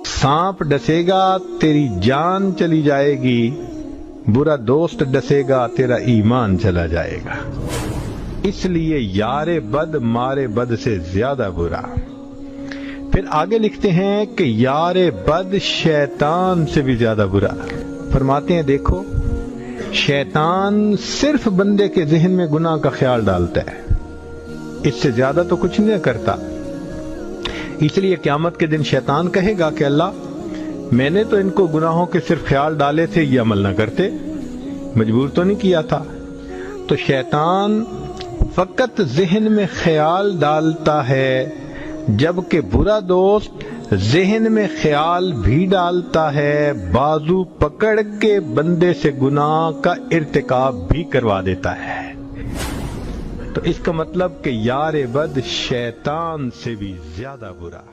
सांप डसेगा तेरी जान चली जाएगी, बुरा दोस्त डसेगा तेरा ईमान चला जाएगा। इसलिए यारे बद मारे बद से ज्यादा बुरा। फिर आगे लिखते हैं कि यारे बद शैतान से भी ज्यादा बुरा। फरमाते हैं देखो, शैतान सिर्फ बंदे के जहन में गुनाह का ख्याल डालता है, इससे ज्यादा तो कुछ नहीं करता। इसलिए क़यामत के दिन शैतान कहेगा कि अल्लाह, मैंने तो इनको गुनाहों के सिर्फ ख्याल डाले थे, ये अमल ना करते, मजबूर तो नहीं किया था। तो शैतान फकत जहन में ख्याल डालता है, जबकि बुरा दोस्त जहन में ख्याल भी डालता है, बाजू पकड़ के बंदे से गुनाह का इर्तिकाब भी करवा देता है। तो इसका मतलब कि यार बद शैतान से भी ज्यादा बुरा।